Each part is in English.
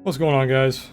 What's going on, guys?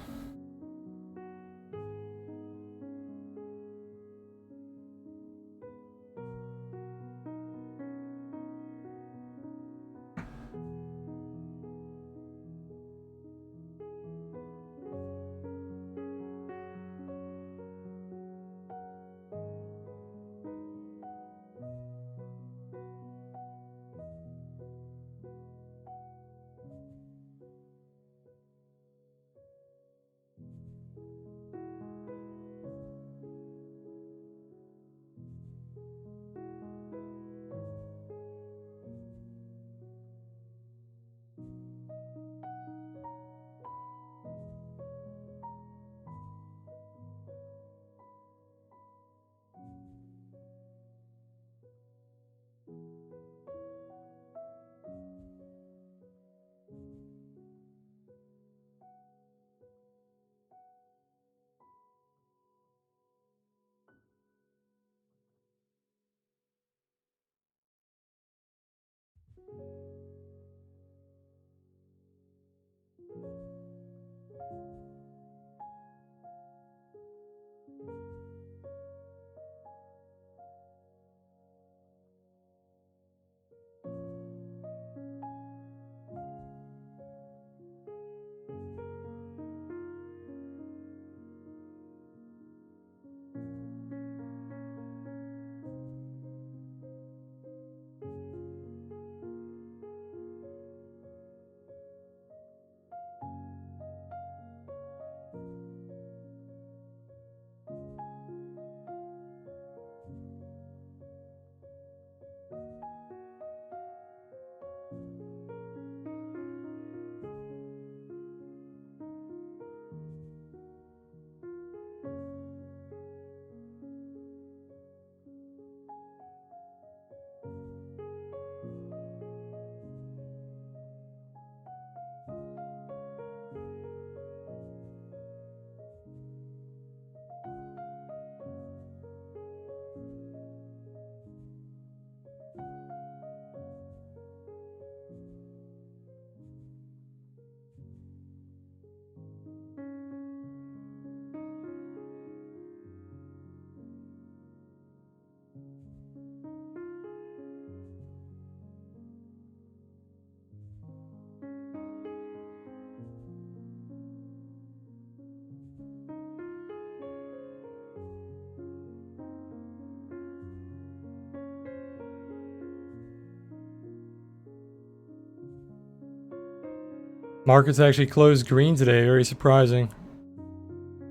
Markets actually closed green today, very surprising.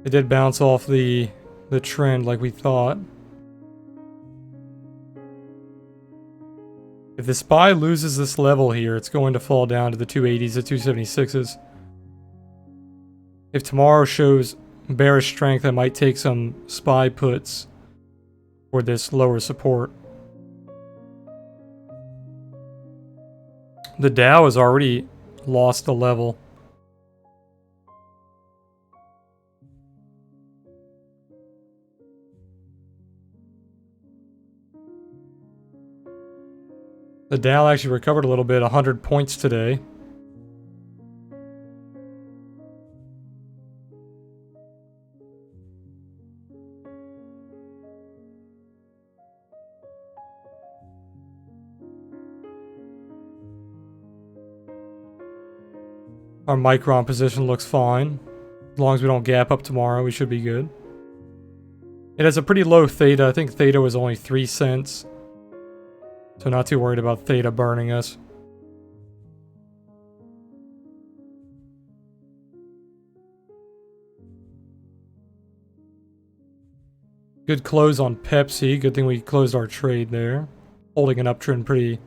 It did bounce off the trend like we thought. If the SPY loses this level here, it's going to fall down to the 280s, the 276s. If tomorrow shows bearish strength, I might take some SPY puts for this lower support. The Dow has already lost the level. The Dow actually recovered a little bit, 100 points today. Our micron position looks fine. As long as we don't gap up tomorrow, we should be good. It has a pretty low theta. I think theta was only 3 cents. So not too worried about theta burning us. Good close on Pepsi. Good thing we closed our trade there. Holding an uptrend pretty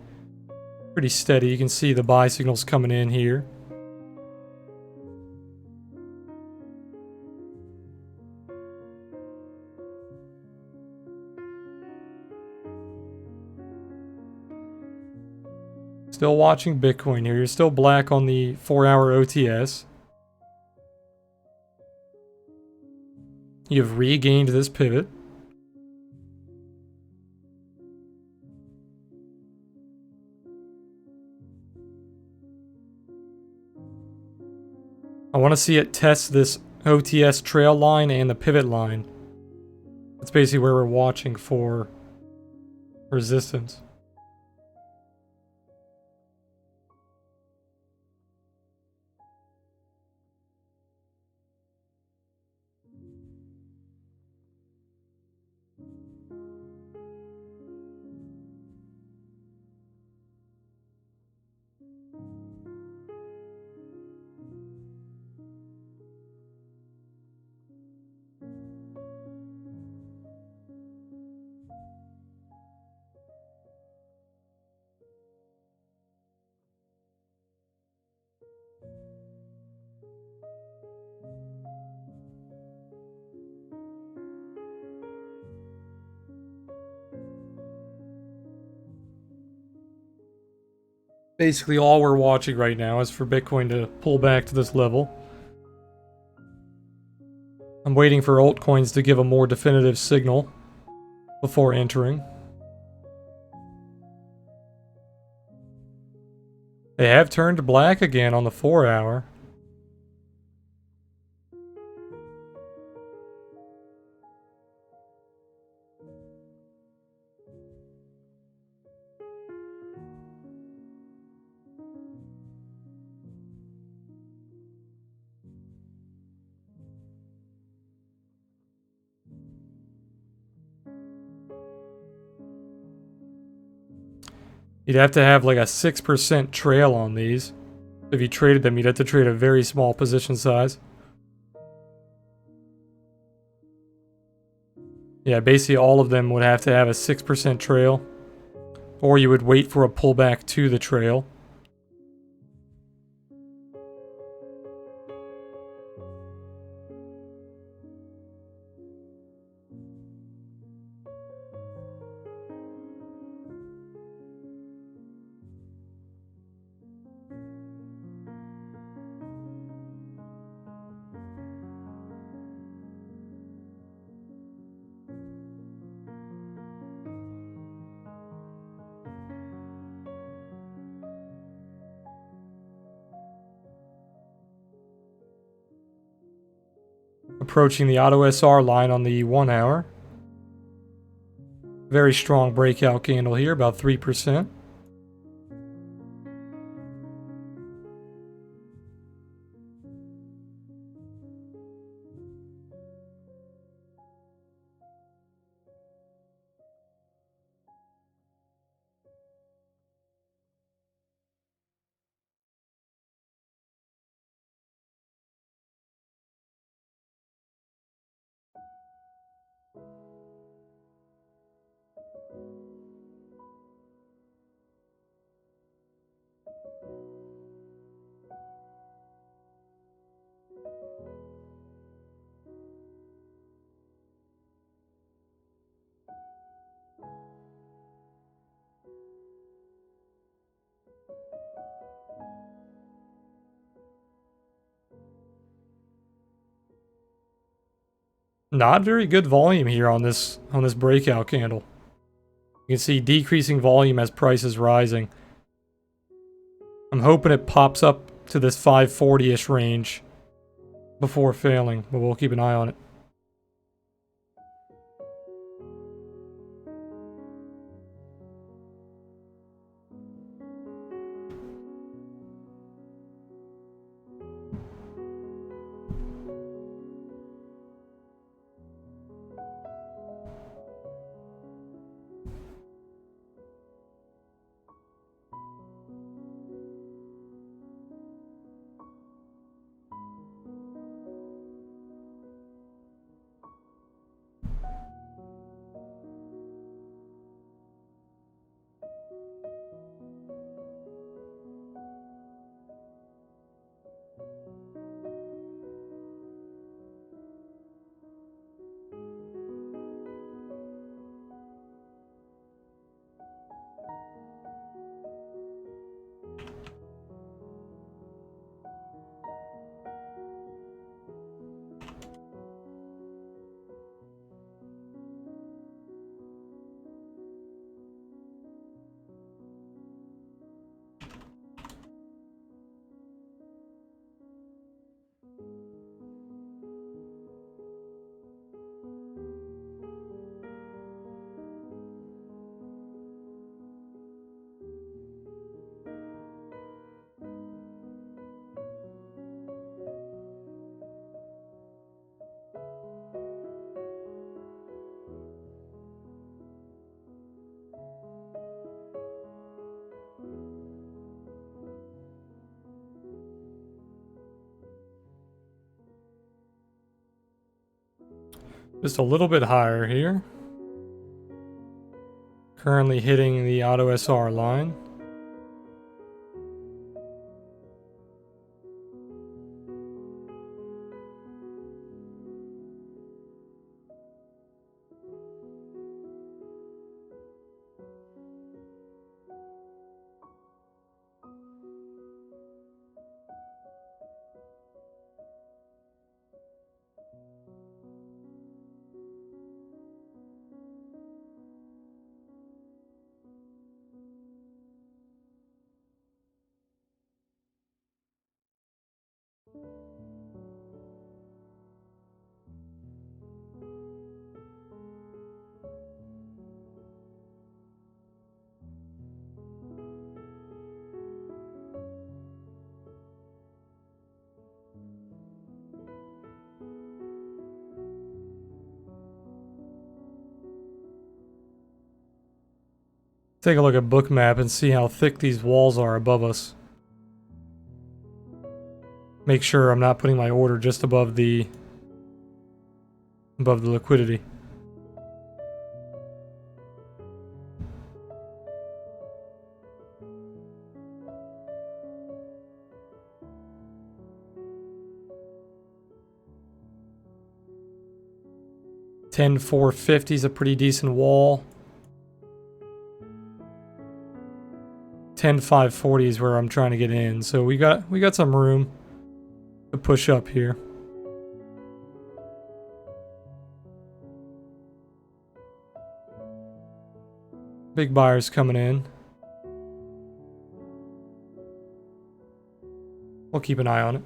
steady. You can see the buy signals coming in here. Still watching Bitcoin here. You're still black on the 4-hour OTS. You've regained this pivot. I want to see it test this OTS trail line and the pivot line. That's basically where we're watching for resistance. Basically all we're watching right now is for Bitcoin to pull back to this level. I'm waiting for altcoins to give a more definitive signal before entering. They have turned black again on the 4 hour. You'd have to have like a 6% trail on these. If you traded them, you'd have to trade a very small position size. Yeah, basically all of them would have to have a 6% trail. Or you would wait for a pullback to the trail. Approaching the auto SR line on the 1 hour. Very strong breakout candle here, about 3%. Not very good volume here on this breakout candle. You can see decreasing volume as price is rising. I'm hoping it pops up to this 540-ish range before failing, but we'll keep an eye on it. Just a little bit higher here. Currently hitting the auto SR line. Take a look at Bookmap and see how thick these walls are above us. Make sure I'm not putting my order just above the liquidity. $10,450 is a pretty decent wall. $10,540 is where I'm trying to get in, so we got some room to push up here. Big buyers coming in. We'll keep an eye on it.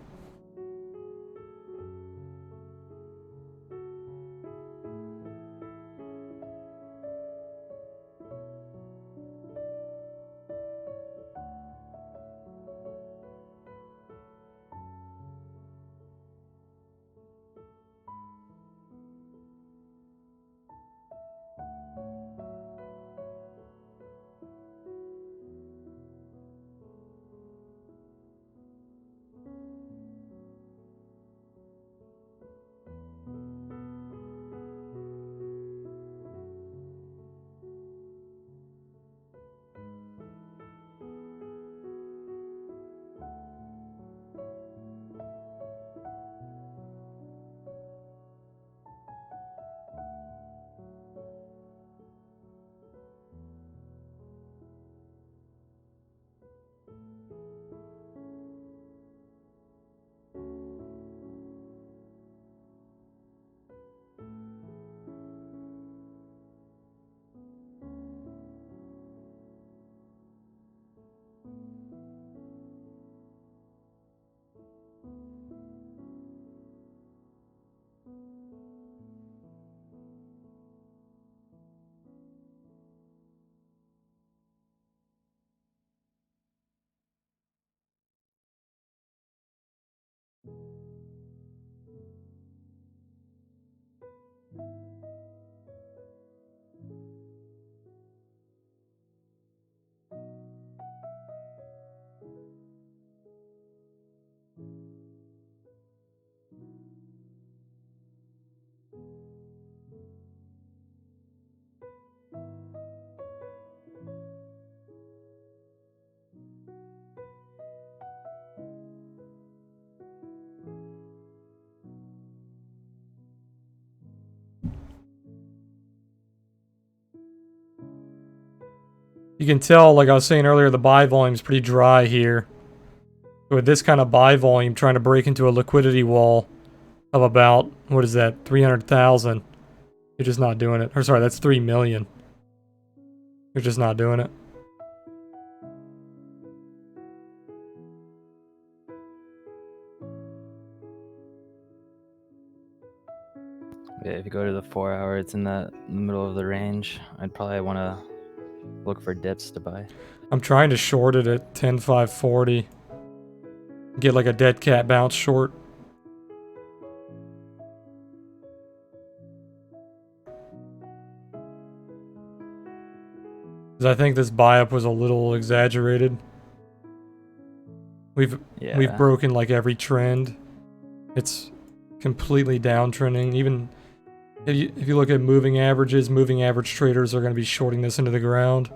You can tell, like I was saying earlier, the buy volume is pretty dry here. With this kind of buy volume, trying to break into a liquidity wall of about, what is that, 300,000. You're just not doing it. Or sorry, that's 3 million. You're just not doing it. Yeah, if you go to the 4 hour, it's in the middle of the range. I'd probably want to look for dips to buy. I'm trying to short it at 10,540. Get like a dead cat bounce short. Because I think this buy up was a little exaggerated. We've broken like every trend. It's completely downtrending. If you look at moving averages, moving average traders are going to be shorting this into the ground.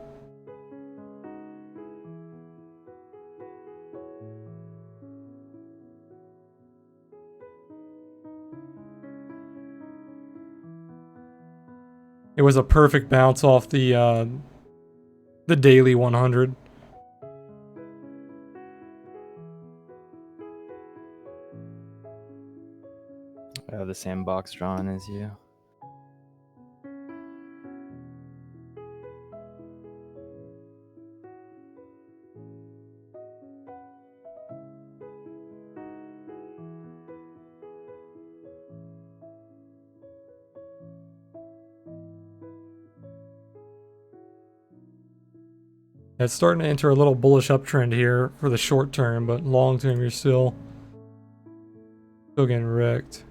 It was a perfect bounce off the daily 100. I have the same box drawn as you. It's starting to enter a little bullish uptrend here for the short term, but long term you're still getting wrecked.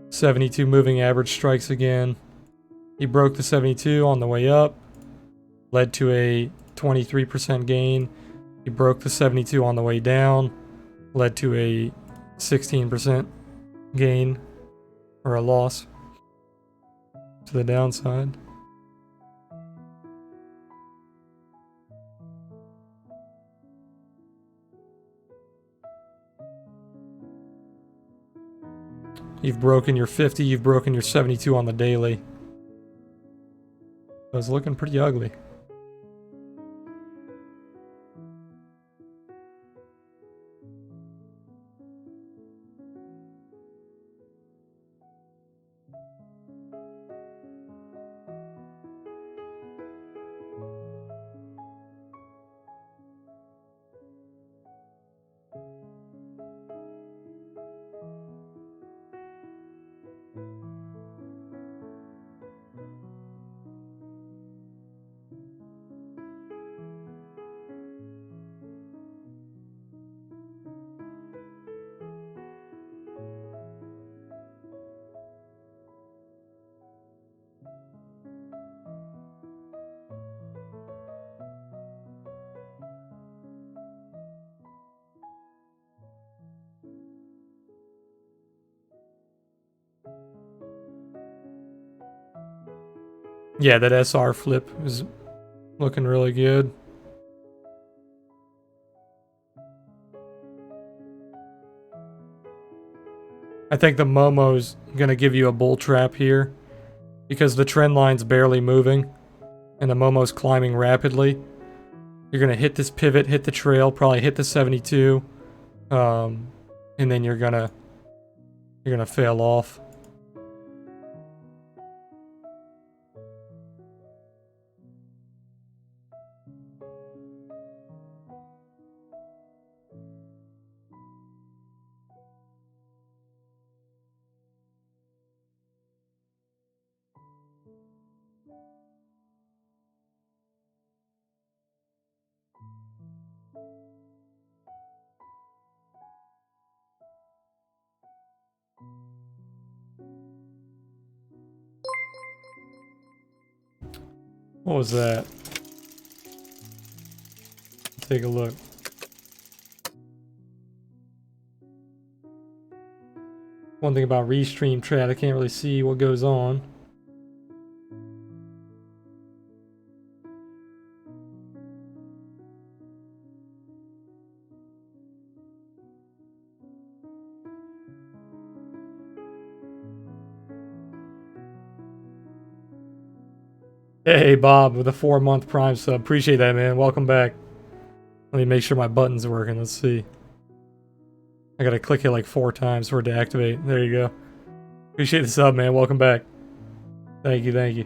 $72 moving average strikes again. He broke the 72 on the way up, led to a 23% gain. He broke the 72 on the way down, led to a 16% gain or a loss to the downside. You've broken your 50, you've broken your 72 on the daily. So it's looking pretty ugly. Yeah, that SR flip is looking really good. I think the Momo's gonna give you a bull trap here because the trend line's barely moving and the Momo's climbing rapidly. You're gonna hit this pivot, hit the trail, probably hit the 72, and then you're gonna fail off. What was that? Take a look. One thing about Restream chat, I can't really see what goes on. Hey, Bob, with a 4-month Prime sub. Appreciate that, man. Welcome back. Let me make sure my button's working. Let's see. I gotta click it like 4 times for it to activate. There you go. Appreciate the sub, man. Welcome back. Thank you, thank you.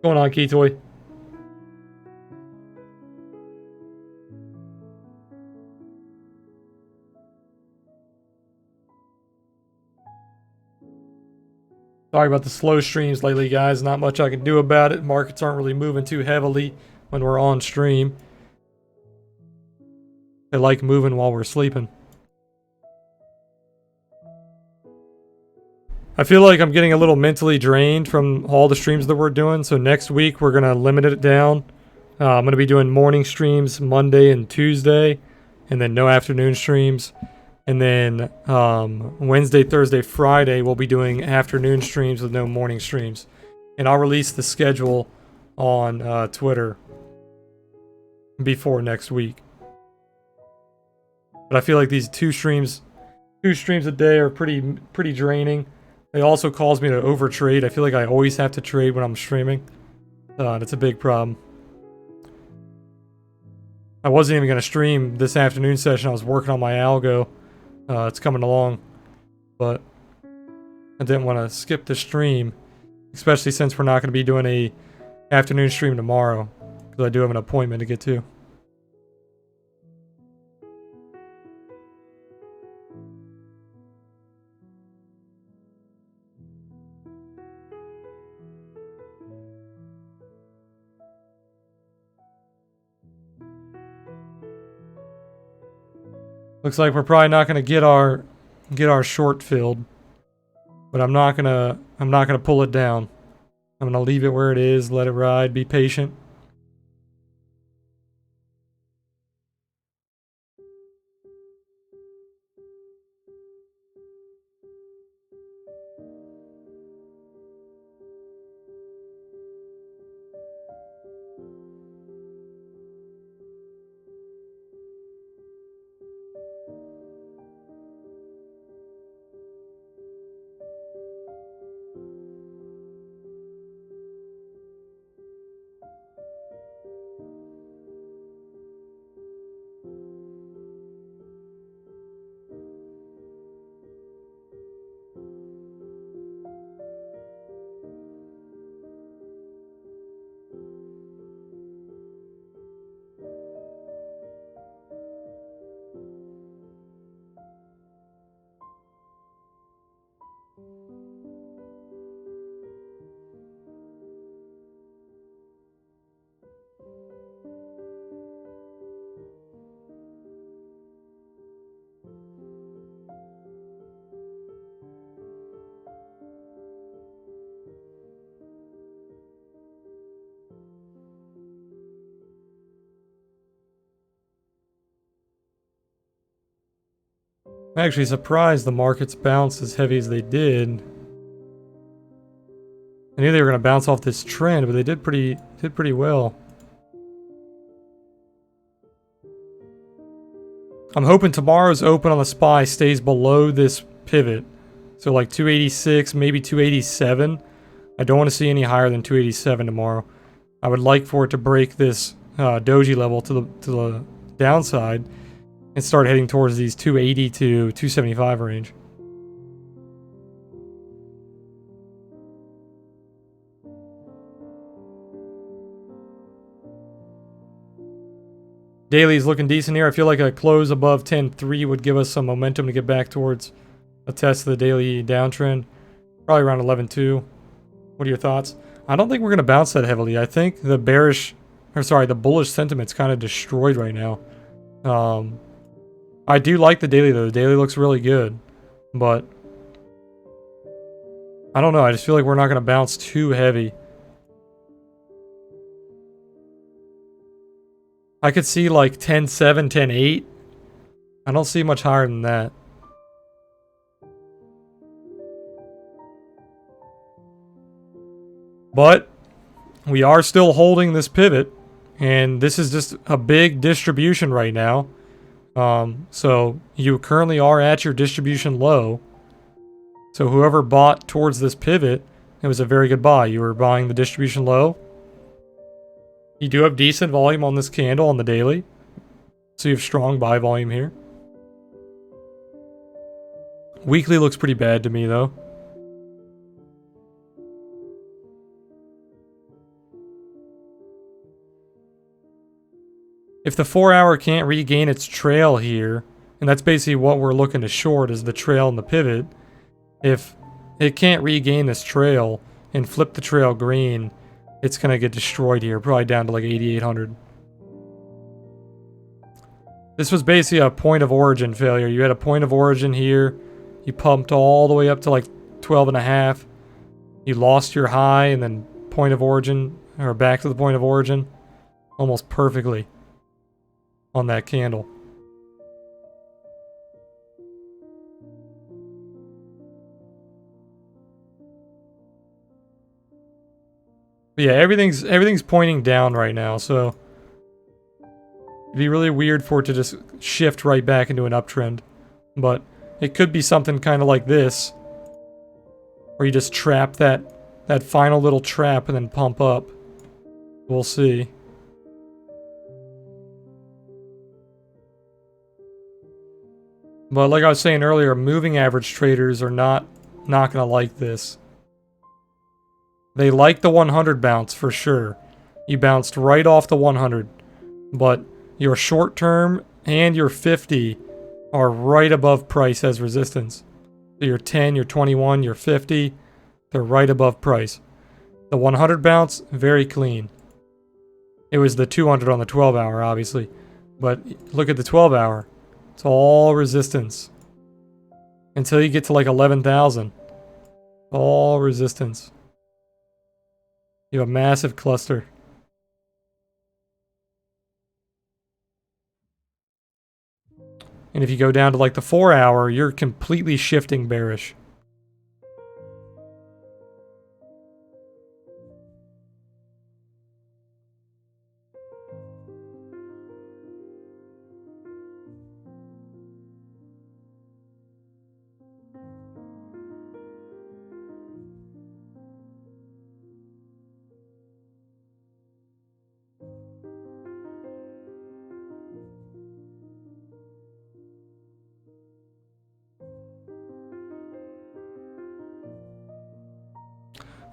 What's going on, Keytoy? Sorry about the slow streams lately, guys. Not much I can do about it. Markets aren't really moving too heavily when we're on stream. They like moving while we're sleeping. I feel like I'm getting a little mentally drained from all the streams that we're doing. So next week, we're going to limit it down. I'm going to be doing morning streams Monday and Tuesday. and then no afternoon streams. And then Wednesday, Thursday, Friday, we'll be doing afternoon streams with no morning streams. And I'll release the schedule on Twitter before next week. But I feel like these two streams a day are pretty draining. It also calls me to overtrade. I feel like I always have to trade when I'm streaming. And it's a big problem. I wasn't even going to stream this afternoon session. I was working on my algo. It's coming along. But I didn't want to skip the stream. Especially since we're not going to be doing a afternoon stream tomorrow. Because I do have an appointment to get to. Looks like we're probably not going to get our short filled, but I'm not gonna pull it down. I'm gonna leave it where it is, let it ride, be patient. I'm actually surprised the markets bounced as heavy as they did. I knew they were going to bounce off this trend, but they did pretty well. I'm hoping tomorrow's open on the SPY stays below this pivot. So like 286, maybe 287. I don't want to see any higher than 287 tomorrow. I would like for it to break this doji level to the downside and start heading towards these 280 to 275 range. Daily is looking decent here. I feel like a close above 10.3 would give us some momentum to get back towards a test of the daily downtrend. Probably around 11.2. What are your thoughts? I don't think we're going to bounce that heavily. I think the bullish sentiment's kind of destroyed right now. I do like the daily though. The daily looks really good. But I don't know. I just feel like we're not going to bounce too heavy. I could see like 10.7, 10.8. I don't see much higher than that. But we are still holding this pivot, and this is just a big distribution right now. So you currently are at your distribution low. So whoever bought towards this pivot, it was a very good buy. You were buying the distribution low. You do have decent volume on this candle on the daily. So you have strong buy volume here. Weekly looks pretty bad to me though. If the 4 hour can't regain its trail here, and that's basically what we're looking to short is the trail and the pivot. If it can't regain this trail and flip the trail green, it's going to get destroyed here, probably down to like 8,800. This was basically a point of origin failure. You had a point of origin here. You pumped all the way up to like 12.5. You lost your high and then point of origin, or back to the point of origin, almost perfectly on that candle. But yeah, everything's pointing down right now, so it'd be really weird for it to just shift right back into an uptrend. But it could be something kind of like this, where you just trap that final little trap and then pump up. We'll see. But like I was saying earlier, moving average traders are not gonna like this. They like the 100 bounce for sure. You bounced right off the 100, but your short term and your 50 are right above price as resistance. So your 10, your 21, your 50, they're right above price. The 100 bounce, very clean. It was the 200 on the 12 hour, obviously. But look at the 12 hour. It's all resistance. Until you get to like 11,000. All resistance. You have a massive cluster. And if you go down to like the 4 hour, you're completely shifting bearish.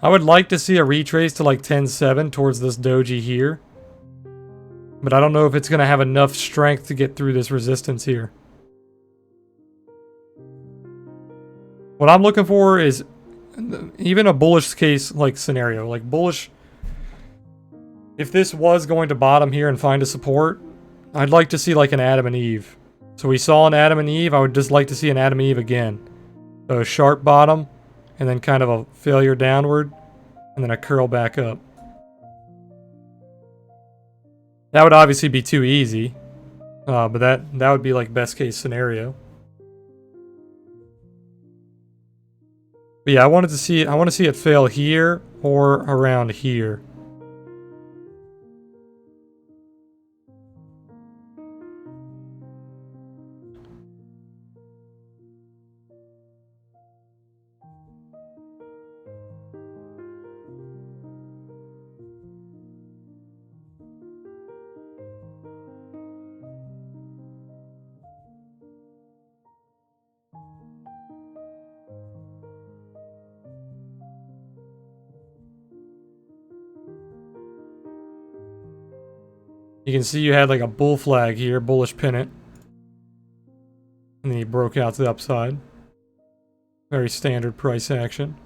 I would like to see a retrace to like 10.7 towards this doji here. But I don't know if it's going to have enough strength to get through this resistance here. What I'm looking for is even a bullish case like scenario. Like bullish, if this was going to bottom here and find a support, I'd like to see like an Adam and Eve. So we saw an Adam and Eve, I would just like to see an Adam and Eve again. So a sharp bottom, and then kind of a failure downward, and then a curl back up. That would obviously be too easy, but that would be like best case scenario. But yeah, I want to see it fail here or around here. You can see you had like a bull flag here, bullish pennant. And then he broke out to the upside. Very standard price action.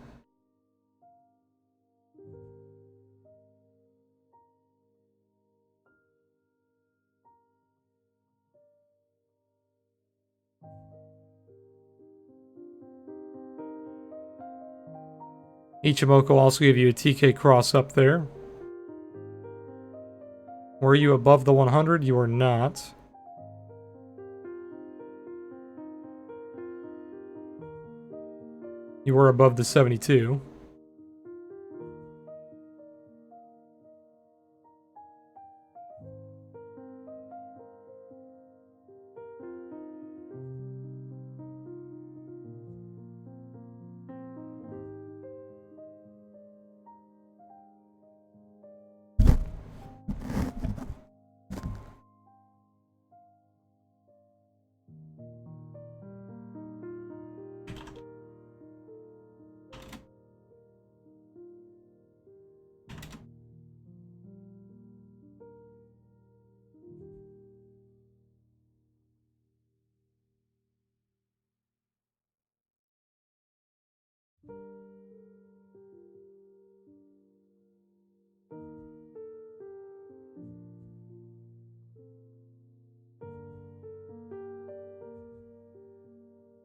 Ichimoku also gave you a TK cross up there. Were you above the 100? You are not. You were above the 72.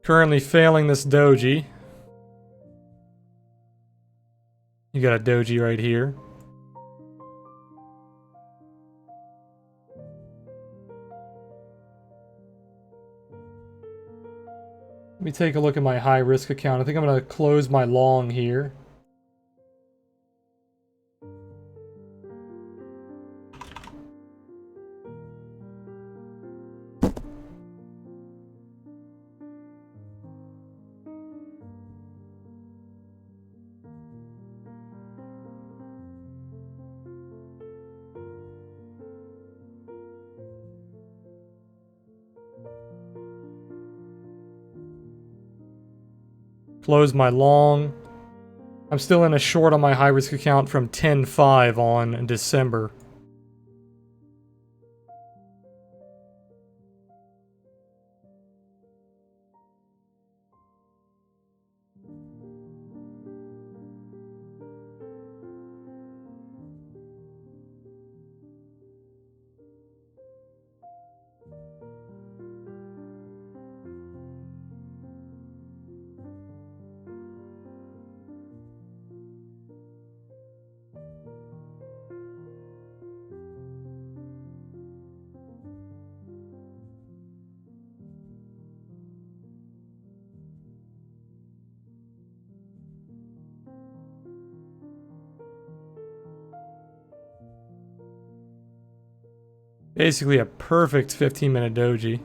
Currently failing this doji. You got a doji right here. Let me take a look at my high risk account. I think I'm going to close my long here. Close my long. I'm still in a short on my high risk account from 10.5 on in December. Basically a perfect 15-minute doji.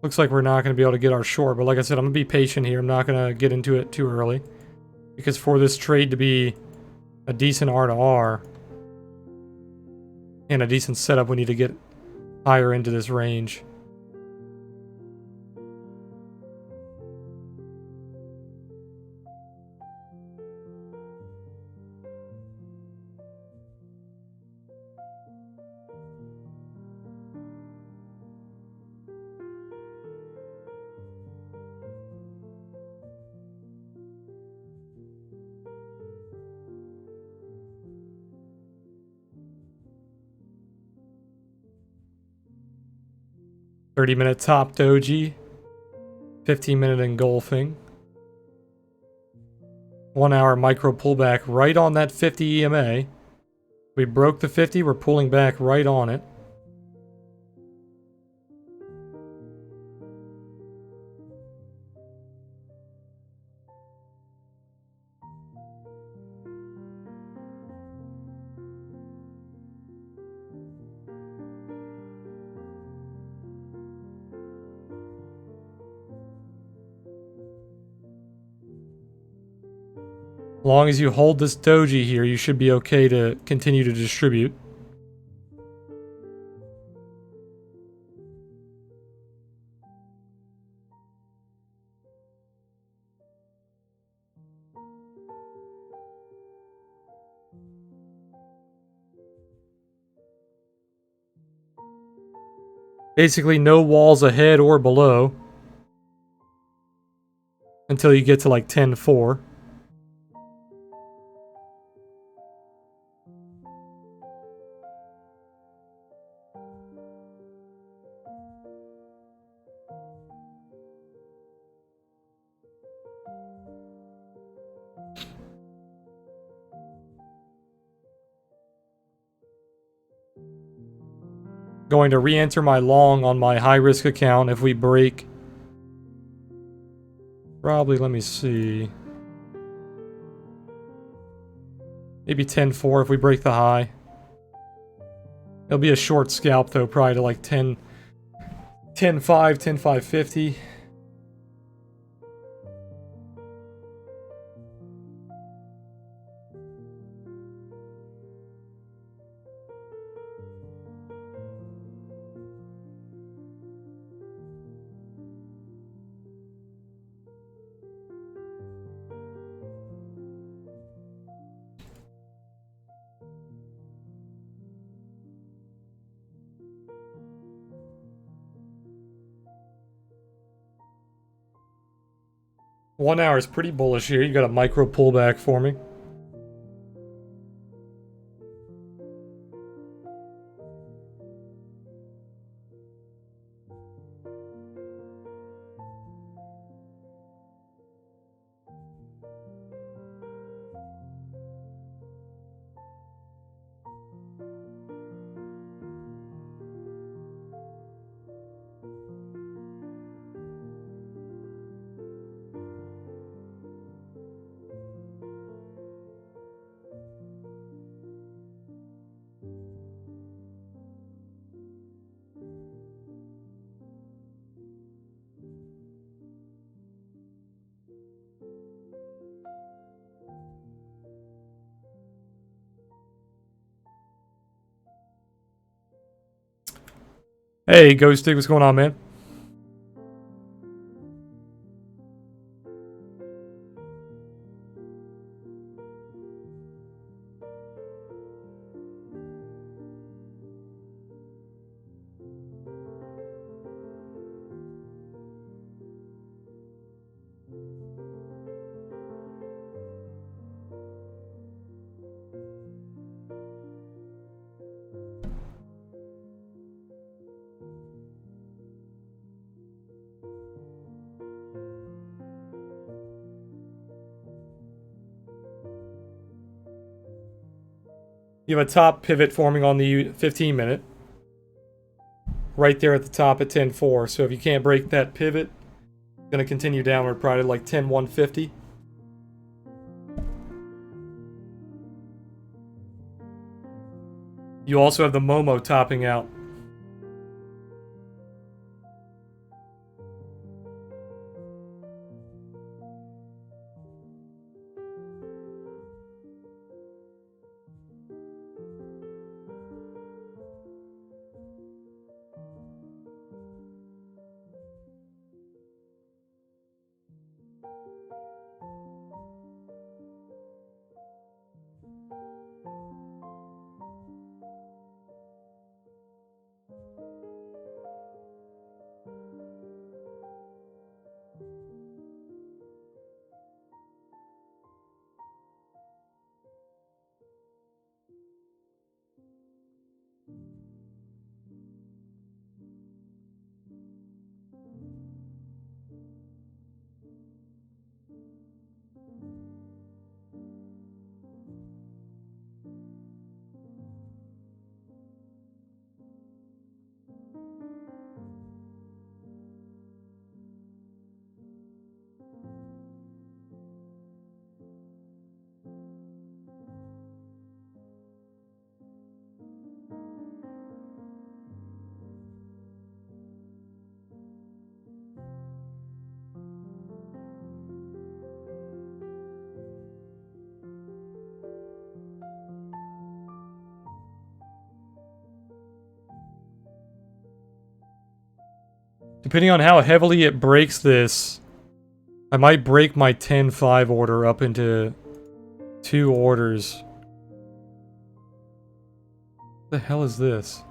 Looks like we're not going to be able to get our short, but like I said, I'm going to be patient here. I'm not going to get into it too early. Because for this trade to be a decent R to R and a decent setup, we need to get higher into this range. $30-minute top doji, 15-minute engulfing, 1 hour micro pullback right on that 50 EMA. We broke the 50, we're pulling back right on it. As long as you hold this doji here, you should be okay to continue to distribute. Basically no walls ahead or below until you get to like 10.4. Going to re-enter my long on my high risk account if we break. Probably, let me see. Maybe 10.4 if we break the high. It'll be a short scalp though, probably to like 10.5, 10.550. One hour is pretty bullish here. You got a micro pullback for me. Hey, Ghostig, what's going on, man? You have a top pivot forming on the 15 minute. Right there at the top at 10.4. So if you can't break that pivot, it's going to continue downward probably like 10.150. You also have the Momo topping out. Depending on how heavily it breaks this, I might break my 10.5 order up into 2 orders. What the hell is this?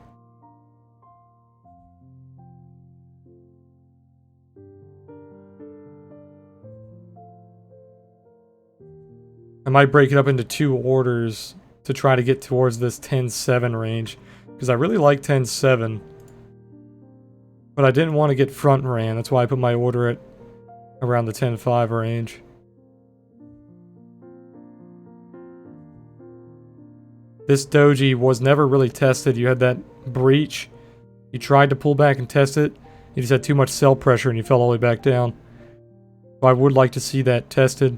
I might break it up into 2 orders to try to get towards this 10.7 range. Because I really like 10.7. But I didn't want to get front ran. That's why I put my order at around the 10.5 range. This doji was never really tested. You had that breach. You tried to pull back and test it. You just had too much sell pressure and you fell all the way back down. So I would like to see that tested.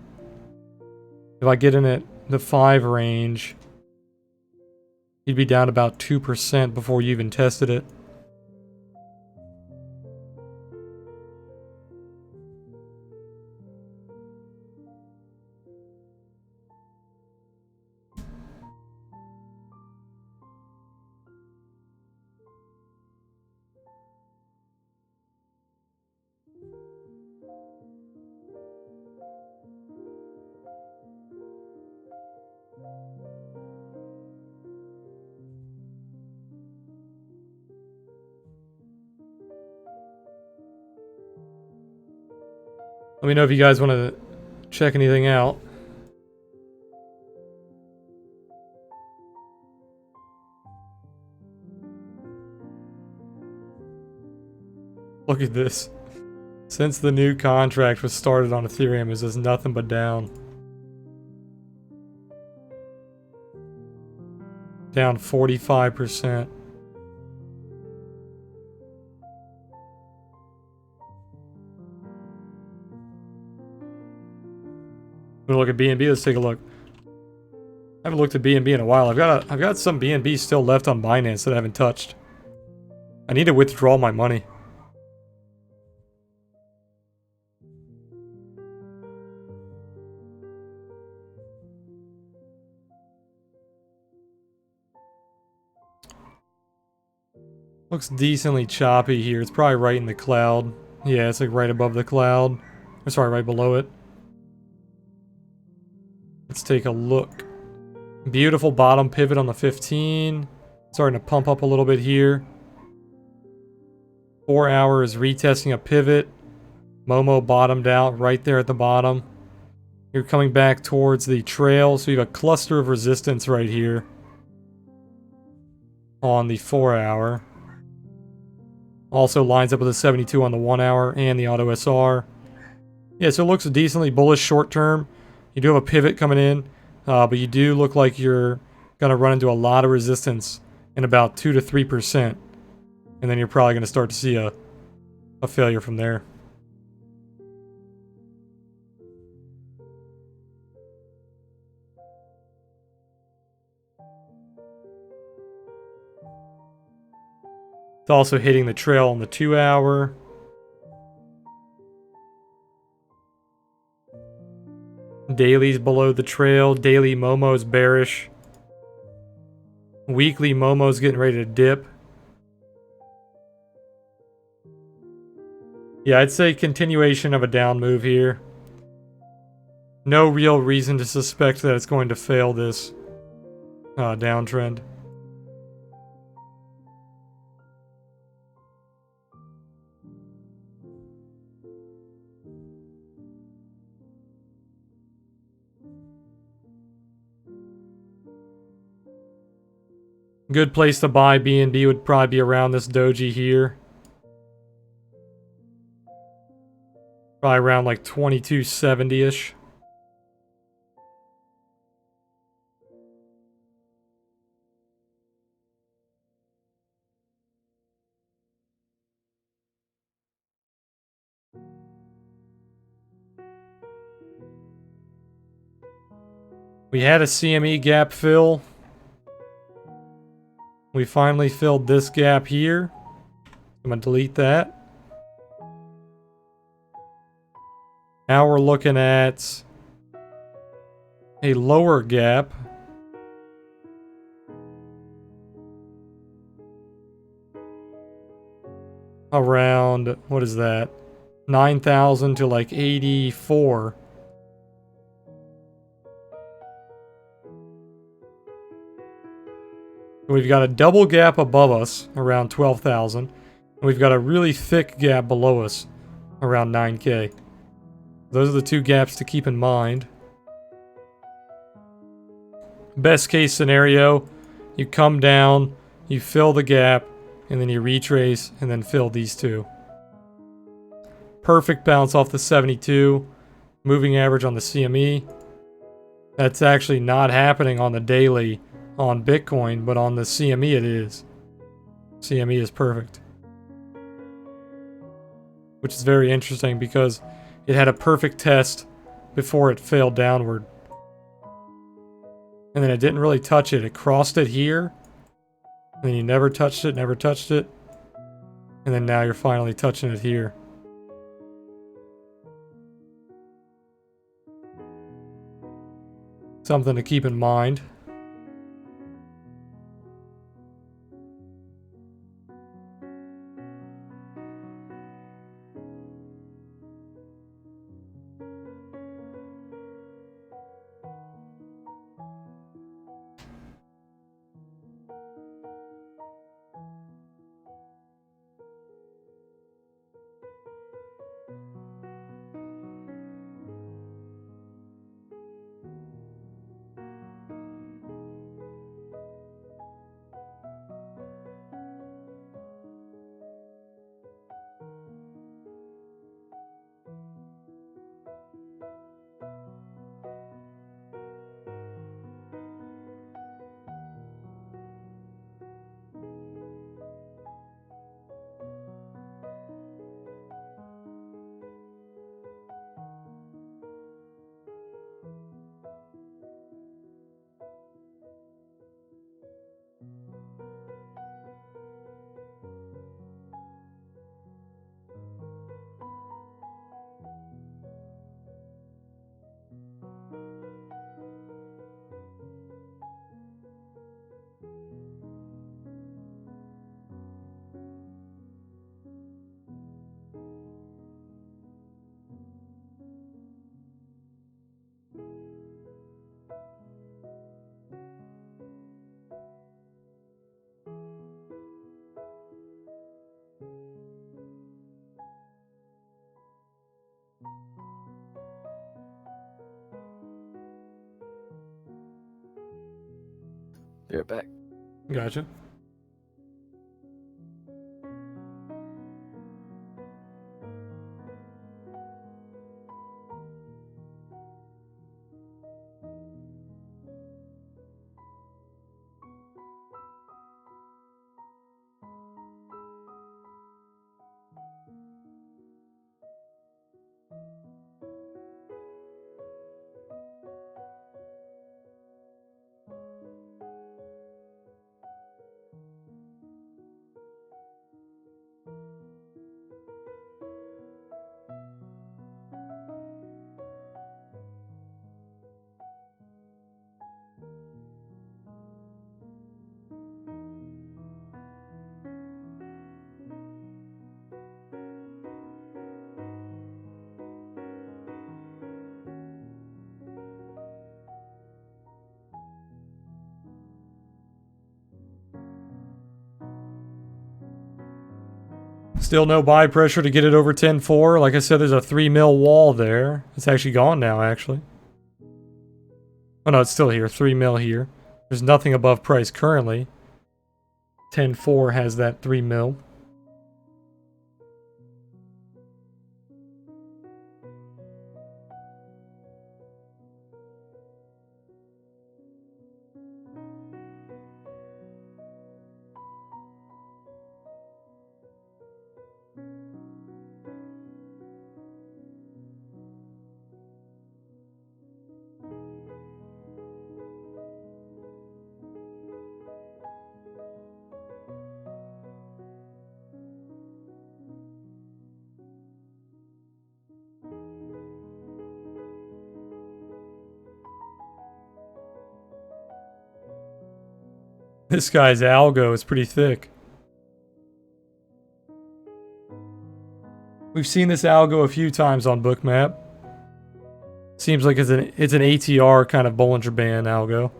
If I get in at the 5 range, you'd be down about 2% before you even tested it. Let me know if you guys want to check anything out. Look at this. Since the new contract was started on Ethereum, is just nothing but down. Down 45%. We're gonna look at BNB. Let's take a look. I haven't looked at BNB in a while. I've got some BNB still left on Binance that I haven't touched. I need to withdraw my money. Looks decently choppy here. It's probably right in the cloud. Yeah, it's like right above the cloud. Or sorry, right below it. Let's take a look. Beautiful bottom pivot on the 15. Starting to pump up a little bit here. 4 hours retesting a pivot. Momo bottomed out right there at the bottom. You're coming back towards the trail, so you have a cluster of resistance right here on the 4 hour. Also lines up with the 72 on the 1 hour and the auto SR. Yeah, so it looks decently bullish short term. You do have a pivot coming in, but you do look like you're going to run into a lot of resistance in about 2 to 3%. And then you're probably going to start to see a failure from there. It's also hitting the trail on the 2 hour. Daily's below the trail. Daily Momo's bearish. Weekly Momo's getting ready to dip. Yeah, I'd say continuation of a down move here. No real reason to suspect that it's going to fail this downtrend. Good place to buy BNB would probably be around this doji here. Probably around like 2270-ish. We had a CME gap fill. We finally filled this gap here. I'm going to delete that. Now we're looking at a lower gap. Around, what is that? 9,000 to like 84. We've got a double gap above us around 12,000. And we've got a really thick gap below us around 9K. Those are the two gaps to keep in mind. Best case scenario, you come down, you fill the gap, and then you retrace and then fill these two. Perfect bounce off the 72. Moving average on the CME. That's actually not happening on the daily on Bitcoin, but on the CME it is. CME is perfect. Which is very interesting because it had a perfect test before it failed downward. And then it didn't really touch it. It crossed it here. And then you never touched it, never touched it. And then now you're finally touching it here. Something to keep in mind. Be right back. Gotcha. Still no buy pressure to get it over 10.4. Like I said, there's a 3 mil wall there. It's actually gone now, actually. Oh no, it's still here. 3 mil here. There's nothing above price currently. 10.4 has that 3 mil. This guy's algo is pretty thick. We've seen this algo a few times on Bookmap. Seems like it's an ATR kind of Bollinger Band algo.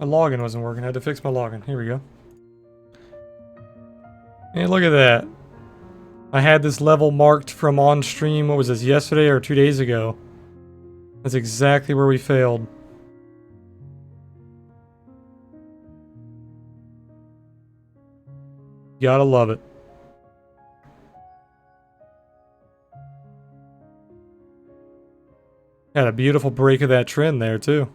My login wasn't working. I had to fix my login. Here we go. And look at that. I had this level marked from on stream, what was this, yesterday or 2 days ago? That's exactly where we failed. Gotta love it. Had a beautiful break of that trend there, too.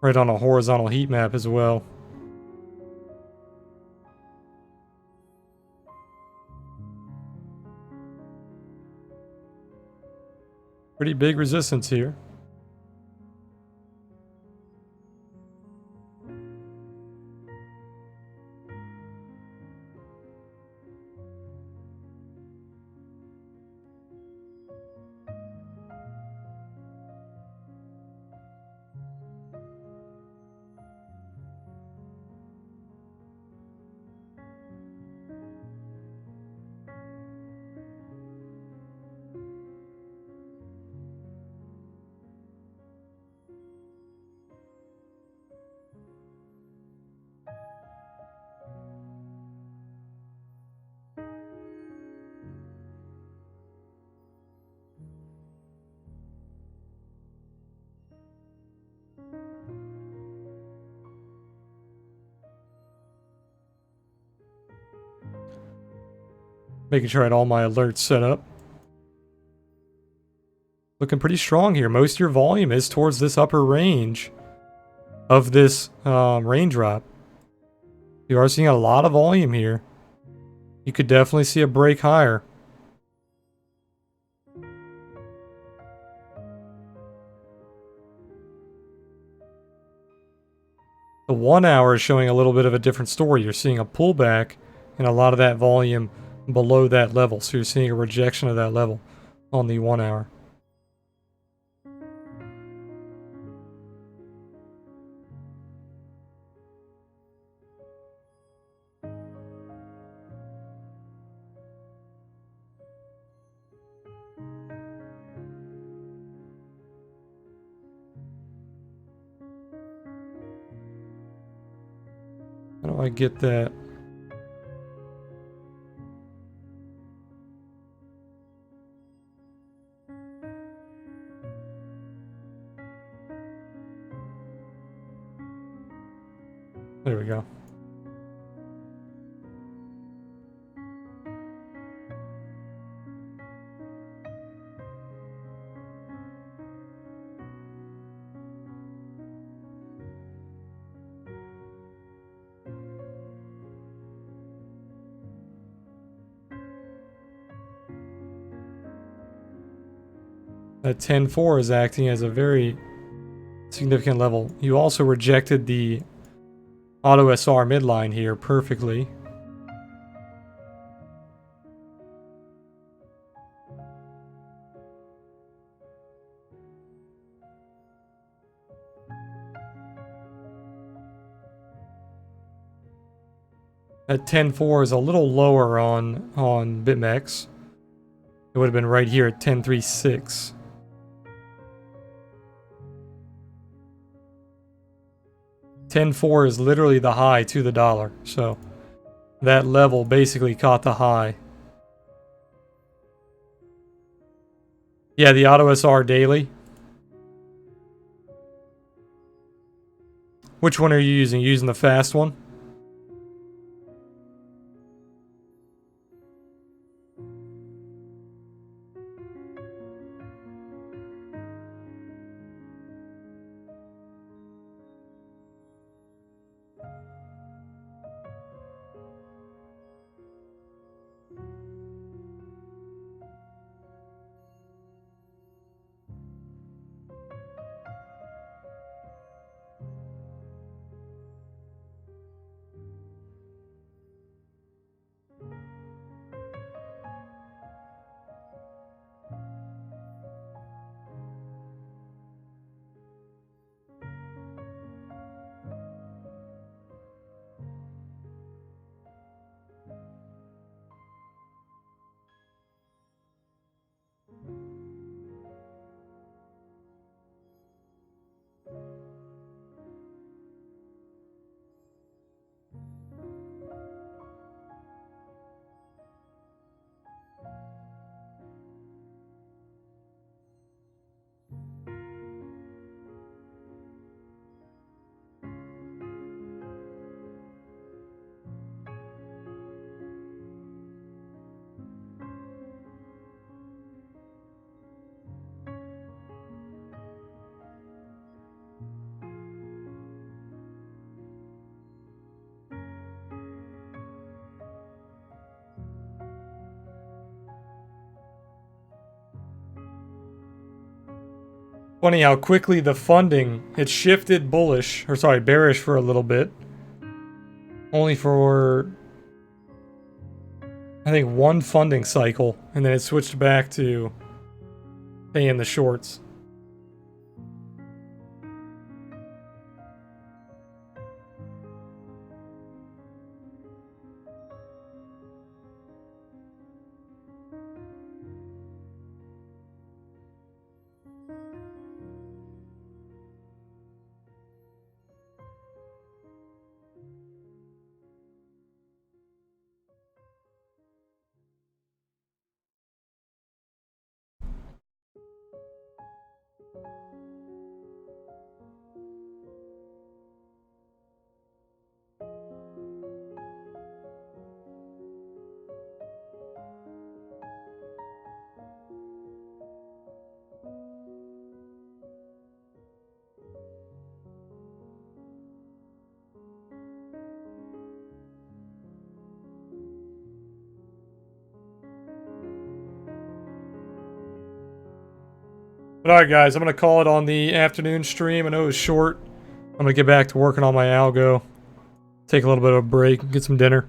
Right on a horizontal heat map as well. Pretty big resistance here. Making sure I had all my alerts set up. Looking pretty strong here. Most of your volume is towards this upper range of this raindrop. You are seeing a lot of volume here. You could definitely see a break higher. The 1 hour is showing a little bit of a different story. You're seeing a pullback and a lot of that volume below that level. So you're seeing a rejection of that level on the 1 hour. How do I get that? There we go. That 10-4 is acting as a very significant level. You also rejected the auto SR midline here perfectly. That 10-4 is a little lower on BitMEX. It would have been right here at 10.36. $10.4 is literally the high to the dollar, so that level basically caught the high. Yeah, the auto SR daily. Which one are you using? Using the fast one? Funny how quickly the funding, it shifted bullish, or sorry, bearish for a little bit. Only for, I think, one funding cycle, and then it switched back to paying the shorts. But alright guys, I'm going to call it on the afternoon stream. I know it was short. I'm going to get back to working on my algo. Take a little bit of a break, get some dinner.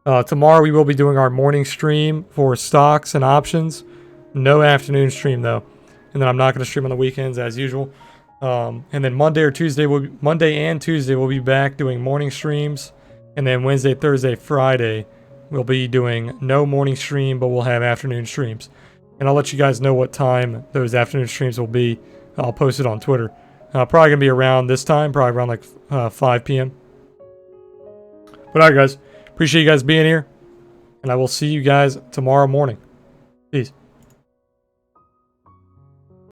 Tomorrow we will be doing our morning stream for stocks and options. No afternoon stream though. And then I'm not going to stream on the weekends as usual. And then Monday and Tuesday we'll be back doing morning streams. And then Wednesday, Thursday, Friday we'll be doing no morning stream, but we'll have afternoon streams. And I'll let you guys know what time those afternoon streams will be. I'll post it on Twitter. Probably going to be around this time, probably around like 5 p.m. But alright guys, appreciate you guys being here. And I will see you guys tomorrow morning. Peace.